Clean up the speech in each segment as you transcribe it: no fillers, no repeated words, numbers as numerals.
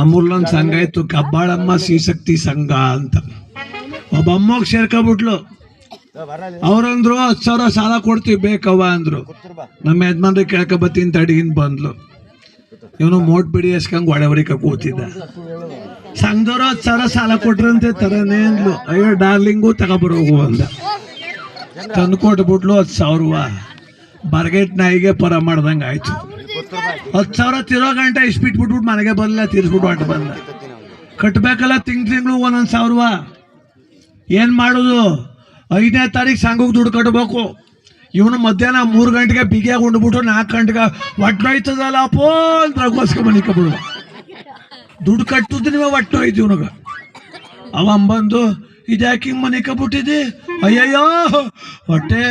ನಮ್ಮೂರ್ಲೊಂದು ಸಂಘ ಇತ್ತು, ಕಬ್ಬಾಳಮ್ಮ ಶ್ರೀಶಕ್ತಿ ಸಂಘ ಅಂತ. ಒಬ್ಬ ಅಮ್ಮಗೆ ಸೇರ್ಕೊಬಿಟ್ಲು. ಅವ್ರಂದ್ರು 10,000 ಸಾಲ ಕೊಡ್ತೀವಿ ಬೇಕವ್ವ ಅಂದ್ರು. ನಮ್ಮ ಯಜಮಾನ್ರಿಗೆ ಕೇಳ್ಕೊ ಬತ್ತೀನಿ ತಡೀನ್ ಬಂದ್ಲು. ಇವನು ಮೋಟ್ ಬಿಡಿ ಎಸ್ಕಂಗ್ ಒಡವರಿಕ ಕೂತಿದ್ದ. ಸಂಘದವ್ರು 10,000 ಸಾಲ ಕೊಟ್ರಂತೆ ತರನೇ ಅಂದ್ಲು. ಅಯ್ಯೋ ಡಾರ್ಲಿಂಗು ತಗೊಬರೋಗು ಅಂದ. ತಂದು ಕೊಟ್ಬಿಟ್ಲು 10,000. ಬರ್ಗೆಟ್ ನಾಯಿಗೆ ಪರ ಮಾಡ್ದಂಗೆ ಆಯ್ತು. 10,000 ತಿರೋ ಗಂಟೆ ಇಸ್ಬಿಟ್ಬಿಟ್ಬಿಟ್ಟು ಮನೆಗೆ ಬರಲಿಲ್ಲ, ತೀರ್ಸ್ಬಿಟ್ಟು ಹೊಟ್ಟು ಬಂದ. ಕಟ್ಬೇಕಲ್ಲ ತಿಂಗಳು 1,000. ಏನು ಮಾಡೋದು? 5ನೇ ತಾರೀಕು ಸಂಘಕ್ಕೆ ದುಡ್ಡು ಕಟ್ಬೇಕು. ಇವನು ಮಧ್ಯಾಹ್ನ 3 ಗಂಟೆಗೆ ಬಿಗಿಯಾಗಿ ಉಂಡ್ಬಿಟ್ಟು 4 ಗಂಟೆಗೆ ಒಟ್ಟು ಹೋಯ್ತದಲ್ಲ ಅಪ್ಪೋ ಅಂತ ರಘೋಸ್ಕ ಮನಿಕಬಿಡು. ದುಡ್ಡು ಕಟ್ಟುದು ನೀವೇ ಒಟ್ಟು ಹೋಯ್ತು ಇವನಿಗೆ. ಅವ ಬಂದು ಇದ್ಯಾಕೆ ಹಿಂಗೆ ಮನಿಕಬಿಟ್ಟಿದ್ದಿ? ಅಯ್ಯಯ್ಯೋ ಹೊಟ್ಟೆ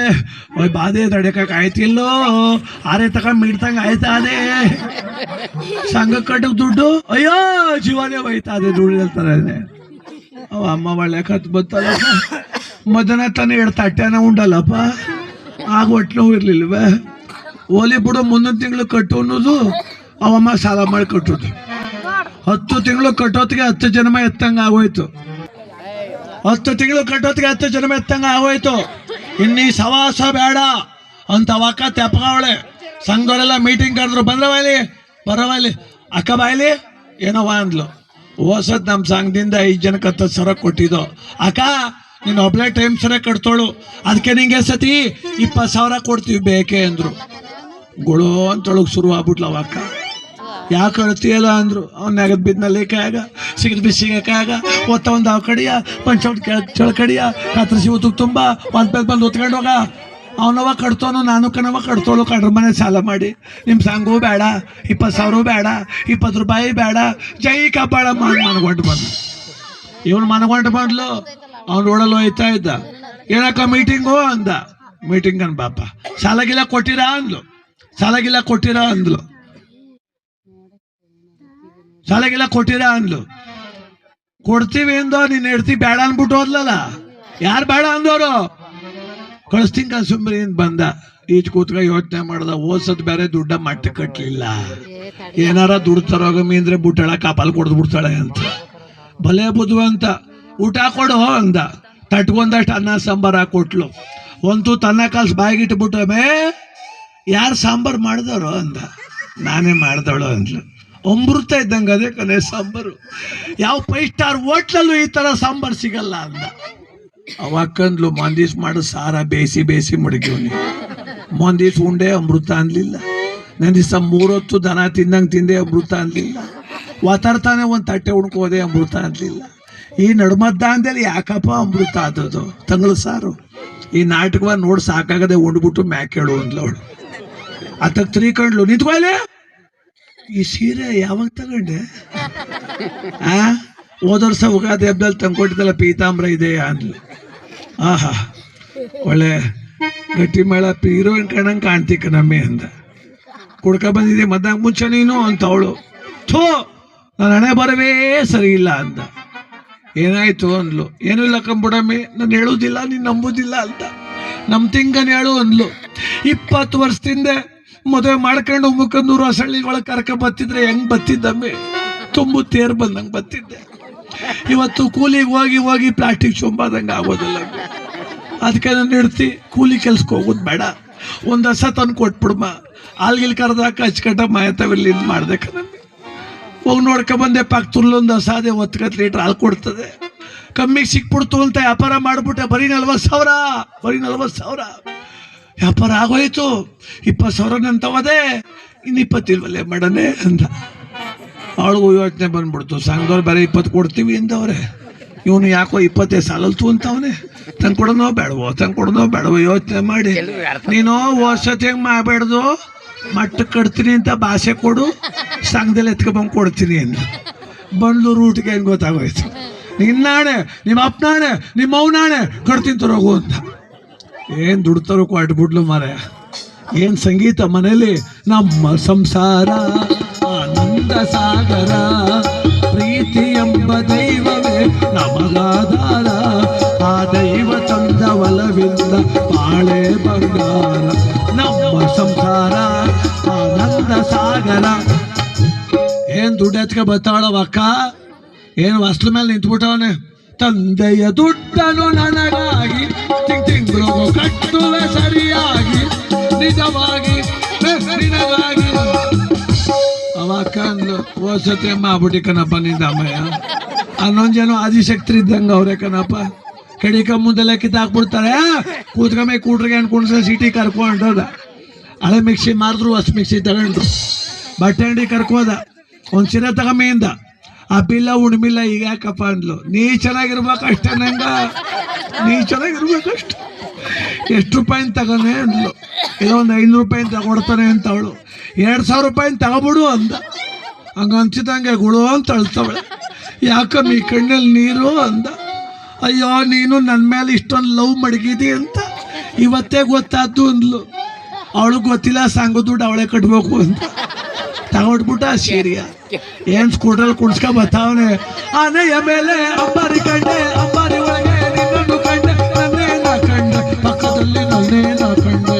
ಬಾಧೆ ತಡೆಯಕ್ಕೆ ಆಯ್ತಿಲ್ಲೋ, ಆರೆ ತಗೊಂಡು ಮಿಡ್ತಂಗೆ ಆಯ್ತಾ ಅದೇ. ಸಂಘ ಕಟ್ಟಕ್ಕೆ ದುಡ್ಡು ಅಯ್ಯೋ ಜೀವನೇ ಹೋಯ್ತಾ ಅದೇ ದುಡ್ಡು ಹೇಳ್ತಾರೆ. ಅವ ಅಮ್ಮ ಒಳ್ಳೆ ಕತ್ ಬತ್ತಲ್ಲ, ಮಧ್ಯಾಹ್ನ ತಾನೇ 2 ತಟ್ಟೆನ ಉಂಡಲ್ಲಪ್ಪ, ಆಗ ಹೊಟ್ಟೆ ನೋವು ಇರ್ಲಿಲ್ವೇ? ಓಲಿ ಬಿಡು, ಮುಂದಿನ ತಿಂಗಳು ಕಟ್ಟು ಅನ್ನೋದು ಅವಮ್ಮ ಸಾಲ ಮಾಡಿ ಕಟ್ಟೋದು. 10 ತಿಂಗಳು ಕಟ್ಟೋತ್ತಿಗೆ 10 ಜನ್ಮ ಎತ್ತಂಗೆ ಆಗೋಯ್ತು. 10 ತಿಂಗಳು ಕಟ್ಟೋತ್ತಿಗೆ 10 ಜನ್ಮ ಎತ್ತಂಗೆ ಆಗೋಯ್ತು. ಇನ್ನೀ ಸವಾಸ ಬೇಡ ಅಂತ ಅವಕ್ಕ ತೆಪ್ಪವಳೆ. ಸಂಘದವರೆಲ್ಲ ಮೀಟಿಂಗ್ ಕರೆದ್ರು. ಬರವಾಲಿ ಅಕ್ಕ ಬಾಯ್ಲಿ ಏನವ ಅಂದ್ಲು. ಹೋಸತ್ ನಮ್ಮ ಸಂಘದಿಂದ 5 ಜನಕ್ಕೆ 10,000 ಕೊಟ್ಟಿದ್ದು. ಅಕ್ಕ ನೀನು ಒಬ್ಳೆ ಟೈಮ್ ಸರ ಕಟ್ತೋಳು, ಅದಕ್ಕೆ ನಿಂಗೆ ಸತಿ 20,000 ಕೊಡ್ತೀವಿ ಬೇಕೇ ಅಂದರು. ಗುಳು ಅಂತೊಳಗೆ ಶುರು ಆಗ್ಬಿಟ್ಲು ಅವಕ್ಕ. ಯಾಕೆ ಕಳ್ತೀಯಲ್ಲ ಅಂದರು. ಅವ್ನು ನೆಗದ್ ಬಿದ್ದಲ್ಲಿ ಕಾಯಾಗ ಸಿಗದ್ ಬಿಸಿಗೆ ಕಾಯಾಗ ಒತ್ತ ಒಂದು ಅವ್ ಕಡಿಯ ಪಂಚೌಟ್ ಚಳ ಕಡಿಯ ಕತ್ರಿಸಿ ಉತ್ತಕ್ಕೆ ತುಂಬ ಬಂದು ಹೊತ್ಕೊಂಡು ಹೋಗ. ಅವನವ ಕಟ್ತೋನು, ನಾನು ಕಣವ ಕಟ್ತೋಳು. ಕಡ್ರ ಮನೆ ಸಾಲ ಮಾಡಿ ನಿಮ್ಮ ಸಂಘವೂ ಬೇಡ, 20,000 ಬೇಡ, 20 ರೂಪಾಯಿ ಬೇಡ, ಜೈ ಕಬ್ಬಾಳ ಮನಗೊಂಡು ಬಂದು. ಇವನು ಮನಗೊಂಡು ಬಂದ್ಲು. ಅವ್ನು ರೋಡಲ್ಲಿ ಹೋಯ್ತಾ ಇದ್ದ. ಏನಕ್ಕ ಮೀಟಿಂಗು ಅಂದ. ಮೀಟಿಂಗ್ ಅನ್ ಬಾಪ, ಸಾಲಗಿಲ್ಲ ಕೊಟ್ಟಿರಾ ಅಂದ್ಲು. ಸಾಲಗಿಲ್ಲ ಕೊಟ್ಟಿರಾ ಅಂದ್ಲು. ಕೊಡ್ತೀವಿ ಅಂದೋ ನೀನು ಹೆಡ್ತಿ ಬೇಡ ಅನ್ಬಿಟ್ಟು ಹೋದ್ಲಲ್ಲ. ಯಾರು ಬೇಡ ಅಂದವರು? ಕಳಿಸ್ತೀನಿ ಕನ್ಸುಂಬರಿ ಅಂತ ಬಂದ. ಈಚ್ ಕೂತ್ಕ ಯೋಚನೆ ಮಾಡ್ದ. ಓದ್ಸದ್ ಬೇರೆ ದುಡ್ಡ ಮಟ್ಟ ಕಟ್ಟಲಿಲ್ಲ. ಏನಾರ ದುಡ್ಡು ತರೋಗಮ್ಮಿ ಅಂದ್ರೆ ಬುಟ್ಟಳ ಕಾಪಾಲ್ ಕೊಡ್ದು ಬಿಡ್ತಾಳೆ ಅಂತ. ಭಲೇ ಬುದ್ಧಿವಂತ. ಊಟ ಕೊಡು ಅಂದ. ತಟ್ಕೊಂಡಷ್ಟು ಅನ್ನ ಸಾಂಬಾರು ಹಾಕೊಟ್ಲು. ಒಂದು ತನ್ನ ಕಾಲ್ಸ್ ಬಾಯಿಗಿಟ್ಬಿಟ್ಟಮೇ ಯಾರು ಸಾಂಬಾರು ಮಾಡಿದವರು ಅಂದ. ನಾನೇ ಮಾಡ್ದವಳು ಅಂದ್ಲು. ಅಮೃತ ಇದ್ದಂಗೆ ಅದೇ ಕನೆ ಸಾಂಬಾರು. ಯಾವ 5 ಸ್ಟಾರ್ ಹೋಟ್ಲಲ್ಲೂ ಈ ಥರ ಸಾಂಬಾರು ಸಿಗಲ್ಲ ಅಂದ. ಅವಕ್ಕಂದ್ಲು ಮಂದೀಸ್ ಮಾಡು ಸಾರ ಬೇಯಿಸಿ ಮಡಗಿವ್ನಿ. ಮಂದೀಸ್ ಉಂಡೆ ಅಮೃತ ಅನ್ಲಿಲ್ಲ. ನನ್ನ ದಿವಸ 3 ಹೊತ್ತು ದನ ತಿಂದಂಗೆ ತಿಂದೆ ಅಮೃತ ಅನ್ಲಿಲ್ಲ. ಒತ್ತಾಡ್ತಾನೆ ಒಂದು ತಟ್ಟೆ ಉಣ್ಕೋದೆ ಅಮೃತ ಅನ್ಲಿಲ್ಲ. ಈ ನಡುಮದ್ದಾಂದಲ್ಲಿ ಯಾಕಪ್ಪ ಅಮೃತ ಆದದ್ದು? ತಂಗಳು ಸಾರು ಈ ನಾಟಕವ ನೋಡಿ ಸಾಕಾಗದೆ ಉಂಡ್ಬಿಟ್ಟು ಮ್ಯಾಕ್ ಹೇಳು ಅಂದ್ಲವಳು. ಅದಕ್ಕೆ 3 ಕಂಡ್ಲು. ನಿಂತ್ಕೊಳ್ಳೆ, ಈ ಸೀರೆ ಯಾವಾಗ ತಗೊಂಡೆ? ಹೋದ ವರ್ಷ ಉಗಾದಿ ಹಬ್ಬದಲ್ಲಿ ತಂದ್ಕೊಟ್ಟಿದ್ದಲ್ಲ ಪೀತಾಂಬ್ರ ಇದೆ ಅಂದ್ಲು. ಆಹಾ ಒಳ್ಳೆ ಗಟ್ಟಿ ಮೇಳ ಹೀರೋಯಿನ್ ಕಣಂಗೆ ಕಾಣ್ತಿಕ್ಕ ನಮ್ಮೆ ಅಂದ. ಕುಡ್ಕ ಬಂದಿದೆ ಮದ್ದಾಗ ಮುಂಚೆ ನೀನು ಅಂತ ಅವಳು. ಥೋ ನನ್ನ ಹಣೆ ಬರವೇ ಸರಿ ಇಲ್ಲ ಅಂದ. ಏನಾಯ್ತು ಅಂದ್ಲು. ಏನೂ ಇಲ್ಲ ಕಂಬಿಡಮ್ಮಿ, ನಾನು ಹೇಳುವುದಿಲ್ಲ, ನೀನು ನಂಬುದಿಲ್ಲ ಅಂತ. ನಮ್ಮ ತಿಂಗನ್ ಹೇಳು ಅಂದ್ಲು. 20 ವರ್ಷದಿಂದ ಮದುವೆ ಮಾಡ್ಕೊಂಡು ಮುಖಂದೂರು ಹಸಳ್ಳಿ ಒಳಗೆ ಕರ್ಕ ಬತ್ತಿದ್ರೆ ಹೆಂಗ್ ಬತ್ತಿದ್ದಮ್ಮೆ? ತುಂಬು ತೇರು ಬಂದಂಗೆ ಬತ್ತಿದ್ದೆ. ಇವತ್ತು ಕೂಲಿಗೆ ಹೋಗಿ ಪ್ಲಾಸ್ಟಿಕ್ ಚೊಂಬಾದಂಗೆ ಆಗೋದಿಲ್ಲ. ಅದಕ್ಕೆ ನಾನು ಇಡ್ತಿ ಕೂಲಿ ಕೆಲ್ಸಕ್ಕೆ ಹೋಗೋದು ಬೇಡ, 1 ಹಸ ತಂದು ಕೊಟ್ಬಿಡಮ್ಮ. ಆಲ್ಗಿಲ್ ಕರೆದಾಕ ಹಚ್ಕಟ್ಟ ಮಾಯತವಿಲ್ಲಿ ಇದು ಮಾಡ್ದೆ ಕಣಮ್ಮಿ. ಹೋಗಿ ನೋಡ್ಕೊಬಂದೆ. ಪಕ್ಕದಲ್ಲೊಂದು ಹಸ ಅದೇ 10 ಲೀಟ್ರ್ ಹಾಲು ಕೊಡ್ತದೆ. ಕಮ್ಮಿಗೆ ಸಿಕ್ಬಿಡ್ತು ಅಂತ ವ್ಯಾಪಾರ ಮಾಡ್ಬಿಟ್ಟೆ. ಬರೀ 40,000 ವ್ಯಾಪಾರ ಆಗೋಯ್ತು. 20,000 ನಂತವದೆ, ಇನ್ನು 20 ಇಲ್ವಲ್ಲೇ ಮಾಡನೆ ಅಂದ. ಅವಳಿಗೂ ಯೋಚನೆ ಬಂದ್ಬಿಡ್ತು. ಸಂಘದವ್ರು ಬೇರೆ 20 ಕೊಡ್ತೀವಿ ಅಂದವ್ರೆ. ಇವನು ಯಾಕೋ 20 ಸಾಲಲ್ತು ಅಂತವನೇ. ತಂದು ಕೊಡೋನೋ ಬೇಡವೋ ಯೋಚನೆ ಮಾಡಿ ನೀನು ವರ್ಷಕ್ಕೆ ಹೆಂಗೆ ಮಾಡಬೇಡ್ದು, ಮಟ್ಟಕ್ಕೆ ಕಟ್ತೀನಿ ಅಂತ ಭಾಷೆ ಕೊಡು, ಸಂಘದಲ್ಲಿ ಎತ್ಕೊಬಂದು ಕೊಡ್ತೀನಿ ಅಂದ. ಬಂದು ರೂಟ್ಗೆ ಹೆಂಗೆ ಗೊತ್ತಾಗೋಯ್ತು. ನಿನ್ನಾಣೆ, ನಿಮ್ಮ ಅಪ್ಪನಾಣೆ, ನಿಮ್ಮ ಅವನಾಣೆ ಕಟ್ತೀನಿ ತರೋಗು ಅಂತ. ಏನು ದುಡ್ತಾರೋ ಕೊಟ್ಬಿಡ್ಲು ಮಾರ. ಏನು ಸಂಗೀತ ಮನೇಲಿ. ನಮ್ಮ ಸಂಸಾರ ಆನಂದ ಸಾಗರ, ಪ್ರೀತಿ ಎಂಬ ದೈವವೇ ನಮಗಾಧಾರ. ಆ ದೈವ ತಂದ ಒಲವಿಂದ ಬಾಳೆ ಬಂಗಾರ. ನಮ್ಮ ಸಂಸಾರ ಆನಂದ ಸಾಗರ. ಏನ್ ದುಡ್ಡು ಎತ್ಕ ಬರ್ತಾವಳವ ಅಕ್ಕ, ಏನು ಹೊಸ್ಲ ಮೇಲೆ ನಿಂತ್ಬಿಟ್ಟವನೆ. ತಂದೆಯ ದುಡ್ಡನು ನನಗಾಗಿ ತಿಂಗಳು ಕಟ್ಟುವೆ ಸರಿಯಾಗಿ ನಿಜವಾಗಿ ನಿನಗಾಗಿ. ಅವ ಅಕ್ಕ ಅಂದ್ಲು, ಹೋಸತಿ ಮಾಡ್ಬಿಟ್ಟಿ ಕಣಪ್ಪ ನಿಂದಮ್ಮಯ್ಯ, ಹನ್ನೊಂದು ಜನ ಆದಿಶಕ್ತಿ ಇದ್ದಂಗೆ ಅವ್ರೆ ಕಣಪ್ಪ. ಕಡಿಕ ಮುಂದೆಲ್ಲ ಕಿತ್ತಾಕ್ಬಿಡ್ತಾರೆ. ಕೂತ್ಕೊಂಬೆ ಕೂಟ್ರಿಗೆ ಅನ್ಕೊಂಡ್ರೆ ಸಿಟಿ ಕರ್ಕೊಂಡೋದ. ಹಳೆ ಮಿಕ್ಸಿ ಮಾರಿದ್ರು ಹೊಸ ಮಿಕ್ಸಿ ತಗೊಂಡ್ರು. ಬಟ್ಟೆ ಅಂಗಡಿ ಕರ್ಕೋದ, ಒಂದು ಸೀರೆ ತಗೊಂಬೆಯಿಂದ ಅಪ್ಪಿಲ್ಲ ಉಣ್ಮಿಲ್ಲ. ಈಗ ಯಾಕಪ್ಪ ಅಂದ್ಲು, ನೀ ಚೆನ್ನಾಗಿರ್ಬೇಕಷ್ಟೇ ನಂಗ, ನೀ ಚೆನ್ನಾಗಿರ್ಬೇಕಷ್ಟೆ. ಎಷ್ಟು ರೂಪಾಯಿನ ತಗೋನೆ ಅಂದ್ಲು. ಇಲ್ಲ ಒಂದು 500 ರೂಪಾಯಿನ ತಗೊಡ್ತಾನೆ ಅಂತ ಅವಳು. 2000 ರೂಪಾಯಿನ ತಗೋಬಿಡು ಅಂದ. ಹಂಗ ಅನ್ಸಿದಂಗೆ ಗುಳು ಅಂತ ಅಳ್ತವಳೆ. ಯಾಕಮ್ಮ ಈ ಕಣ್ಣಲ್ಲಿ ನೀರು ಅಂದ. ಅಯ್ಯೋ ನೀನು ನನ್ನ ಮೇಲೆ ಇಷ್ಟೊಂದು ಲವ್ ಮಡಗಿದಿ ಅಂತ ಇವತ್ತೇ ಗೊತ್ತಾಯ್ತು ಅಂದ್ಲು. ಅವಳು ಗೊತ್ತಿಲ್ಲ, ಸಂಘ ದುಡ್ಡು ಅವಳೇ ಕಟ್ಬೇಕು ಅಂತ ತಗೊಟ್ಬಿಟ್ಟ ಸೀರಿಯ. ಏನ್ ಸ್ಕೂಟ್ರಲ್ಲಿ ಕುಡ್ಸ್ಕೊ ಬರ್ತಾವನೆ. ಆನೆಯ ಮೇಲೆ ಅಂಬಾರಿ ಕಂಡೆ, ಅಂಬಾರಿ ಒಳಗೆ ನಿನ್ನನ್ನು ಕಂಡೆ, ನನ್ನೇ ನಾ ಕಂಡೆ, ಪಕ್ಕದಲ್ಲಿ ನನ್ನೇ ನಾ ಕಂಡೆ,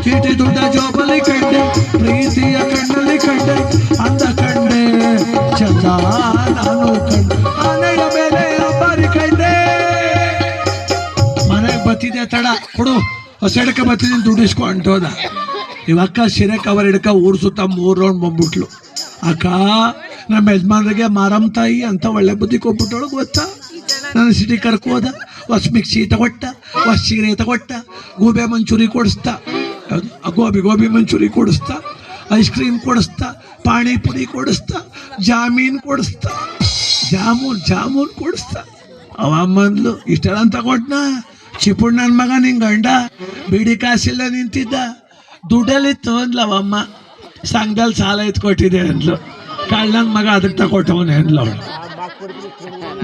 ಚೀಟಿ ದುಡ್ಡ ಜೋಬಲ್ಲಿ ಕಂಡೆ, ಪ್ರೀತಿಯ ಕಣ್ಣಲ್ಲಿ ಕಂಡೆ, ಅಂದ ಕಂಡೆ ಚಂದ ನಾನು ಕಂಡೆ, ಆನೆಯ ಮೇಲೆ ಅಂಬಾರಿ ಕಂಡೆ. ಮನೆಗೆ ಬತ್ತಿದೆ ತಡ ಕೊಡು, ಹೊಸಡಕ್ಕೆ ಬತ್ತಿದ್ದೀನಿ ದುಡ್ಡಿಸ್ಕೊ ಅಂಟೋದ. ಇವಕ್ಕ ಸಿರೆ ಕವರ್ ಹಿಡ್ಕ ಊರು ಸುತ್ತ 3 ರೌಂಡ್ ಬಂದ್ಬಿಟ್ಲು. ಅಕ್ಕ ನಮ್ಮ ಯಜಮಾನ್ರಿಗೆ ಮಾರಮ್ಮ ತಾಯಿ ಅಂತ ಒಳ್ಳೆ ಬುದ್ಧಿ ಕೊಟ್ಬಿಟ್ಟೊಳಗೆ ಗೊತ್ತಾ. ನಾನು ಸಿಟಿ ಕರ್ಕೋದ, ಹೊಸ ಮಿಕ್ಸಿ ತಗೊಟ್ಟ, ಹೊಸ ಸೀರೆ ತಗೊಟ್ಟ, ಗೋಬಿ ಮಂಚೂರಿ ಕೊಡಿಸ್ತಾ, ಗೋಬಿ ಮಂಚೂರಿ ಕೊಡಿಸ್ತಾ, ಐಸ್ ಕ್ರೀಮ್ ಕೊಡಿಸ್ತಾ, ಪಾನಿಪುರಿ ಕೊಡಿಸ್ತಾ, ಜಾಮೀನ್ ಕೊಡಿಸ್ತಾ, ಜಾಮೂನ್ ಕೊಡಿಸ್ತಾ. ಅವಮ್ಮಂದ್ಲು, ಇಷ್ಟೆಲ್ಲ ತಗೊಟ್ನ ಚಿಪುಣ್ ನನ್ನ ಮಗ ನಿಂಗೆ ಗಂಡ ಬಿಡಿ ಕಾಸಿಲ್ಲ ನಿಂತಿದ್ದ, ದುಡ್ಡಲ್ಲಿತ್ತು ಅಂದ್ಲು ಅವಮ್ಮ. ಸಂಘದಲ್ಲಿ ಸಾಲ ಎತ್ಕೊಟ್ಟಿದೆ ಅಂದ್ಲು. ಕಳ್ಳನ ಮಗ ಅದಕ್ಕೆ ತಗೊಟ್ಟವನೆ ಅಂದ್ಲು ಅವಳು.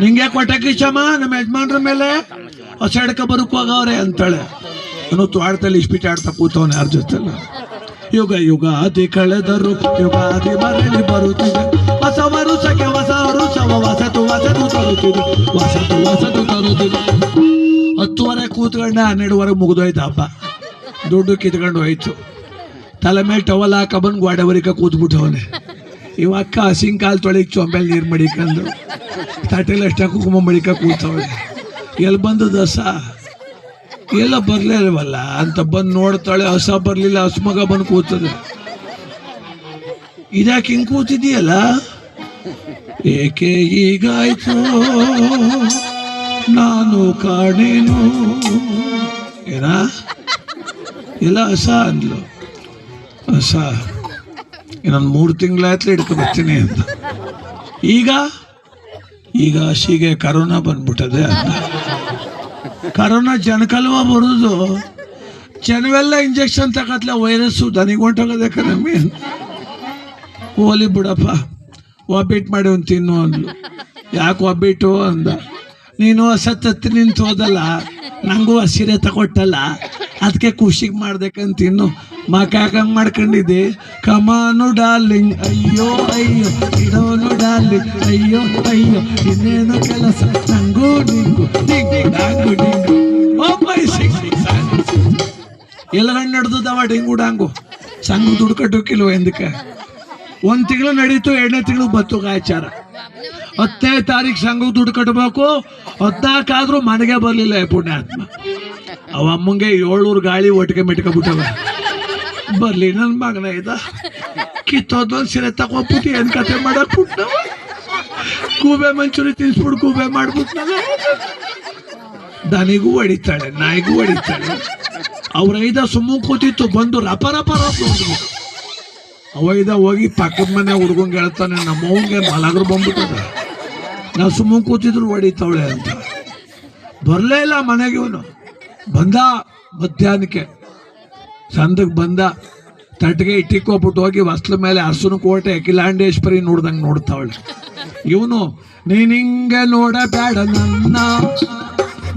ನಿಂಗೆ ಕೊಟ್ಟಕ್ಕಿಶಮ್ಮ ನಮ್ಮ ಯಜಮಾನ್ರ ಮೇಲೆ ಹೊಸಡ್ಕ ಬರುಕ್ ಹೋಗವ್ರೆ ಅಂತಾಳೆ. ಅವನು ತ್ವಾಡ್ತಲ್ಲಿ ಇಸ್ಪಿಟ್ ಆಡ್ತಾ ಕೂತವನೆ ಯಾರ ಜೊತೆಲ್ಲ. ಯುಗ ಯುಗಾದಿ ಕಳೆದರು ಯುಗಾದಿ ಮರಳಿ ಬರುತ್ತಿದೆ, ಹೊಸ ವರುಷಕ್ಕೆ ಹೊಸ ವರುಷವ ಹೊಸತು ತರುತ್ತಿದೆ, ಹೊಸತು ತರುತ್ತಿದೆ. 10 ಕೂತ್ಕೊಂಡ 12 ಮುಗಿದೋಯ್ತು ಹಬ್ಬ. ದುಡ್ಡು ಕಿತ್ಕೊಂಡು ಹೋಯ್ತು. ತಲೆ ಮೇಲೆ ಟವಲ್ ಹಾಕ ಬಂದು ಗೋಡೆವರಿಕ ಕೂತ್ಬಿಟ್ಟವನೆ. ಇವಕ್ಕ ಹಸಿಂಗ್ ಕಾಲು ತೊಳಿಕ್ ಚೊಂಬೆಲ್ ನೀರು ಮಡಿಕೊಂಡು ತಟ್ಟೆಲ್ಲ ಅಷ್ಟ ಕುಂಕುಮ ಮಡಿಕ ಕೂತವನೆ. ಎಲ್ಲಿ ಬಂದು ದಸ ಎಲ್ಲ ಬರ್ಲೇ ಇಲ್ವಲ್ಲ ಅಂತ ಬಂದು ನೋಡ್ತಾಳೆ. ಹಸ ಬರ್ಲಿಲ್ಲ, ಹಸ್ಮಗ ಬಂದು ಕೂತದೆ. ಇದ್ಯಾಕೆ ಹಿಂಗೆ ಕೂತಿದೀಯಲ್ಲ, ಏಕೆ ಹೀಗಾಯ್ತು ನಾನು ಕಾಣೇನು ಏನ ಇಲ್ಲ ಹಸ ಅಂದ್ಲು. ಹಸ ಇನ್ನೊಂದು 3 ತಿಂಗಳಾಯ್ತು ಹಿಡ್ಕೊ ಬರ್ತೀನಿ ಅಂತ. ಈಗ ಹಸಿಗೆ ಕರೋನಾ ಬಂದ್ಬಿಟ್ಟದೆ ಅಂತ. ಕರೋನಾ ಜನಕಲ್ವ ಬರೋದು, ಜನವೆಲ್ಲ ಇಂಜೆಕ್ಷನ್ ತಗತ್ಲ, ವೈರಸ್ಸು ದನಿಗೆ ಹೊಂಟೋಗೋದೆ ಕಣಮ್ಮಿ. ಹೋಲಿ ಬಿಡಪ್ಪ, ಒಬ್ಬಿಟ್ಟು ಮಾಡಿ ಒಂದು ತಿನ್ನು ಅಂದ್ಲು. ಯಾಕೆ ಒಬ್ಬಿಟ್ಟು ಅಂದ. ನೀನು ಹಸತ್ತತ್ತಿ ನಿಂತು ಹೋದಲ್ಲ, ನನಗೂ ಹಸಿರೆ ತಗೊಟ್ಟಲ್ಲ, ಅದಕ್ಕೆ ಖುಷಿಗೆ ಮಾಡ್ಬೇಕಂತ ತಿನ್ನು. ಮಕಾಕಂಗೆ ಮಾಡ್ಕೊಂಡಿದ್ದೆ. ಕಮಾನು ಡಾರ್ಲಿಂಗ್ ಅಯ್ಯೋ ಅಯ್ಯೋ, ಇಡೋನು ಡಾರ್ಲಿಂಗ್ ಅಯ್ಯೋ ಅಯ್ಯೋ, ಇನ್ನೇನು ಕೆಲಸ ನಂಗೂ ನಿಂಗು ಡಿಂಗು ಡಿಂಗು. ಎಲ್ಲ ಗಂಡು ನಡೆದವ ಡಿಂಗು ಡಾಂಗು. ಸಂಘ ದುಡ್ಡು ಕಟ್ಟೋಕಿಲ್ವ ಎಂದಕ್ಕೆ. 1 ತಿಂಗಳು ನಡೀತು, 2ನೇ ತಿಂಗಳು ಬತ್ತು ಆಚಾರ. 10ನೇ ತಾರೀಕು ಸಂಘಕ್ಕೆ ದುಡ್ಡು ಕಟ್ಟಬೇಕು. 14 ಆದ್ರೂ ಮನೆಗೆ ಬರಲಿಲ್ಲ ಪುಣ್ಯಾತ್ಮ. ಅವ ಅಮ್ಮಂಗೆ 700 ಗಾಳಿ ಒಟ್ಟಿಗೆ ಮೆಟ್ಕೊಬಿಟ್ಟವ. ಬರ್ಲಿ ನನ್ನ ಮಗನ ಇದ್ದ ಕಿತ್ತೋದೊಂದು ಸೀರೆ ತಗೊಬಿಟ್ಟು ಏನ್ ಕತೆ ಮಾಡಕ್ ಬಿಟ್ಟವ. ಗೂಬೆ ಮಂಚೂರಿ ತಿನ್ಸ್ಬಿಟ್ಟು ಗೂಬೆ ಮಾಡ್ಬಿಟ್ನಲ್ಲ. ದನಿಗೂ ಹೊಡಿತಾಳೆ, ನಾಯಿಗೂ ಹೊಡಿತಾಳೆ. ಅವ್ರೈದ ಸುಮ್ಮ ಕೂತಿತ್ತು, ಬಂದು ರಪ ರಪ ರಪ ನೋಡ್ಬಿಟ್ಟು ಅವೈದ ಹೋಗಿ ಪಕ್ಕದ ಮನೆ ಹುಡ್ಗಂಗೆ ಹೇಳ್ತಾನೆ, ನಮ್ಮವ್ಗೆ ಮಲಗರು ಬಂದ್ಬಿಟ್ಟದ, ನಾವು ಸುಮ್ಮ ಕೂತಿದ್ರು ಹೊಡಿತಾವಳೆ ಅಂತ. ಬರಲೇ ಇಲ್ಲ ಮನೆಗೆ. ಇವನು ಬಂದ ಮಧ್ಯಾಹ್ನಕ್ಕೆ, ಸಂದಕ್ಕೆ ಬಂದ, ತಟ್ಟಿಗೆ ಇಟ್ಟಿಕ್ಕೋಗ್ಬಿಟ್ಟು ಹೋಗಿ ಹೊಸ್ಲ ಮೇಲೆ ಅರಸನ ಕೋಟೆ ಅಖಿಲಾಂಡೇಶ್ವರಿ ನೋಡ್ದಂಗೆ ನೋಡ್ತಾವಳೆ. ಇವನು ನೀನಿಂಗೆ ನೋಡಬೇಡ ನನ್ನ,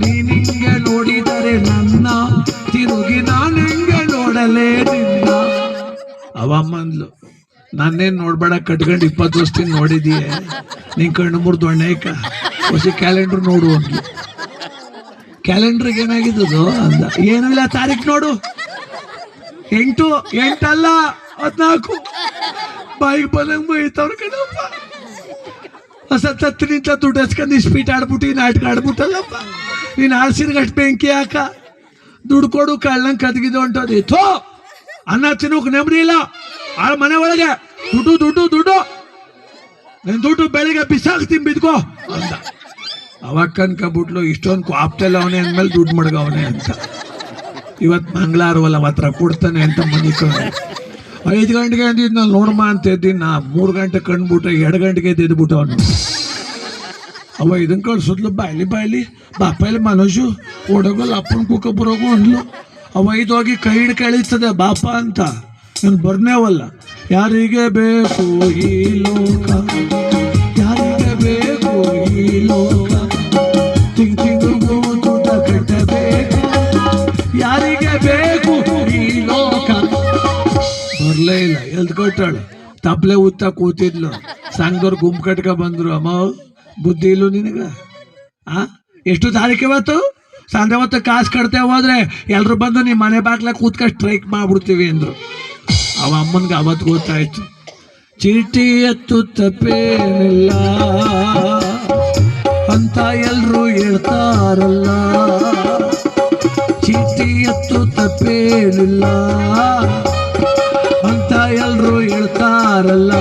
ನೀನಿಂಗೆ ನೋಡಿದರೆ ನನ್ನ, ತಿರುಗಿ ನಾನು ಹಿಂಗೆ ನೋಡಲೇ ನಿನ್ನ. ಅವಮ್ಮಂದ್ಲು, ನಾನೇನು ನೋಡ್ಬೇಡ, ಕಟ್ಕೊಂಡು 20 ವರ್ಷದಿಂದ ನೋಡಿದೀಯ, ನಿನ್ ಕಣ್ಣು ಮುರಿದು ಅಣ್ಣಯ್ಕ, ಹೊಸ ಕ್ಯಾಲೆಂಡರ್ ನೋಡು ಅಂದ್ಲು. ಕ್ಯಾಲೆಂಡರ್ಗೆ ಏನಾಗಿದ್ದು ಅಂದ. ಏನೂ ಇಲ್ಲ, ತಾರೀಕು ನೋಡು, 8 ಅಲ್ಲ 14. ಬಾಯಿಗೆ ಬಂದಂಗೆ ಬೈತವ್ರ ಕಣಪ್ಪ. ಸತ್ತು ನಿಂತ ದುಡ್ಡು ಹಚ್ಕೊಂಡು ಸ್ಪೀಟ್ ಆಡ್ಬಿಟ್ಟು ನಾಟಕ ಆಡ್ಬಿಟ್ಟಲ್ಲಪ್ಪ. ನೀನು ಆಡ್ಸಿರ್ಗಷ್ಟು ಬೆಂಕಿ ಹಾಕ, ದುಡ್ಡು ಕೊಡು ಕಳ್ಳಂಗೆ ಕದ್ಗಿದ್ದು ಹೊಂಟೋದಿ. ಥೋ ಅನ್ನ ತಿನ್ನೋಕೆ ನೆಮ್ಮದಿ ಇಲ್ಲ ಆ ಮನೆ ಒಳಗೆ. ದುಡ್ಡು ದುಡ್ಡು ದುಡ್ಡು, ನೀನು ದುಡ್ಡು ಬೆಳಿಗ್ಗೆ ಬಿಸಾಕ್ತೀನಿ ಬಿದ್ಕೋ ಅಂತ. ಅವಾಗ ಕನ್ಕೊಬಿಟ್ಲು ಇಷ್ಟೊಂದು ಕಾಪ್ತೆಲ್ಲ ಅವನೇ ಅಂದ್ಮೇಲೆ ದುಡ್ಡು ಮಡ್ಗವನೆ ಅಂತ. ಇವತ್ತು ಮಂಗಳಾರವಲ್ಲ ಮಾತ್ರ ಕೊಡ್ತಾನೆ ಅಂತ ಮನಿಕೊಂಡು 5 ಗಂಟೆಗೆ ಅಂದಿದ್ದು ನಾನು ನೋಡಮ್ಮ ಅಂತ ಎದ್ದೀನಿ. ನಾ 3 ಗಂಟೆ ಕಂಡ್ಬಿಟ್ಟು 2 ಗಂಟೆಗೆ ಎದ್ಬಿಟ್ಟು ಅವನು. ಅವ ಇದನ್ನ ಕಳ್ಸೋದ್ಲು ಬಾಯ್ಲಿ ಬಾಪಲ್ಲಿ ಮನೋಜು ಓಡೋಗಲ್ಲ ಅಪ್ಪನ ಕೂಕ ಬರೋಗು ಅಂದ್ಲು. ಅವ ಹೋಗಿ ಕೈ ಹಿಡ್ ಕಳೀತದೆ ಬಾಪ ಅಂತ. ನಾನು ಬರ್ನೇವಲ್ಲ. ಯಾರಿಗೆ ಬೇಕು ಈ ಲೋಕ, ಯಾರಿಗೆ ಬೇಕು ಈ ಲೋಕ, ತಿಂಗಳಿಗೂ ದುಡ್ಡ ಕಟ್ಟಬೇಕು, ಯಾರಿಗೆ ಬೇಕು ಈ ಲೋಕ. ಬರ್ಲೇ ಇಲ್ಲ. ಎಲ್ದ್ ಕೊಟ್ಟಾಳು. ತಪ್ಲೆ ಉತ್ತ ಕೂತಿದ್ಲು. ಸಂಘದವ್ರು ಗುಂಪು ಕಟ್ಕ ಬಂದ್ರು. ಅಮ್ಮ ಬುದ್ಧಿ ಇಲ್ಲು ನಿನಗ? ಎಷ್ಟು ತಾರೀಕು ಇವತ್ತು? ಸಂಜೆ ಹೊತ್ತು ಕಾಸು ಕಟ್ತೇ ಹೋದ್ರೆ ಎಲ್ರು ಬಂದು ನಿಮ್ಮ ಮನೆ ಬಾಗ್ಲ ಕೂತ್ಕೊಂಡು ಸ್ಟ್ರೈಕ್ ಮಾಡ್ಬಿಡ್ತೀವಿ ಅಂದ್ರು. ಅವ ಅಮ್ಮನ್ಗೆ ಅವತ್ತು ಗೊತ್ತಾಯ್ತು. ಚೀಟಿ ಎತ್ತು ತಪ್ಪೇನಿಲ್ಲ ಅಂತ ಎಲ್ರು ಹೇಳ್ತಾರಲ್ಲ, ಚೀಟಿ ಎತ್ತು ತಪ್ಪೇನಿಲ್ಲ ಅಂತ ಎಲ್ರು ಹೇಳ್ತಾರಲ್ಲ.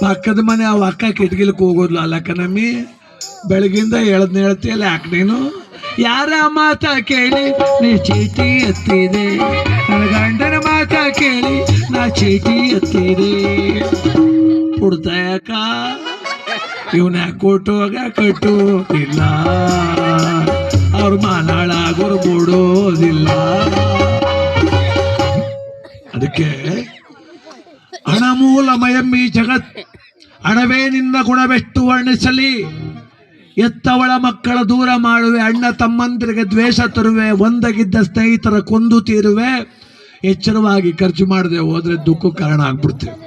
ಪಕ್ಕದ ಮನೆ ಅವ ಅಕ್ಕ ಕಿಟಕಿಲಕ್ಕೆ ಹೋಗೋದ್ಲು. ಅಲ್ಲಕ್ಕ ನಮ್ಮಿ ಬೆಳಗಿಂದ ಹೇಳ್ತೀಯಲ್ಲ ಯಾಕೆ ನೀನು? ಯಾರ ಮಾತ ಕೇಳಿ ನೀ ಚೀಟಿ ಎತ್ತಿದೆ, ನನ್ನ ಗಂಡನ ಮಾತ ಕೇಳಿ ನಾ ಚೀಟಿ ಎತ್ತಿದೆ. ಕೊಡ್ತಾಯಕ್ಕ ಇವನ ಕೊಟ್ಟುವಾಗ ಕಟ್ಟುವುದಿಲ್ಲ, ಅವ್ರ ಮಾನಾಳಾಗೋರು ಬಿಡೋದಿಲ್ಲ. ಅದಕ್ಕೆ ಹಣ ಮೂಲಮಯಂ ಈ ಜಗತ್, ಹಣವೇ ನಿನ್ನ ಗುಣವೆಷ್ಟು ವರ್ಣಿಸಲಿ. ಎತ್ತವಳ ಮಕ್ಕಳ ದೂರ ಮಾಡುವೆ, ಅಣ್ಣ ತಮ್ಮಂದಿರಿಗೆ ದ್ವೇಷ ತರುವೆ, ಒಂದಾಗಿದ್ದ ಸ್ನೇಹಿತರ ಕೊಂದು ತೀರುವೆ. ಎಚ್ಚರವಾಗಿ ಖರ್ಚು ಮಾಡದೆ ಹೋದ್ರೆ ದುಃಖ ಕಾರಣ ಆಗ್ಬಿಡ್ತೇವೆ.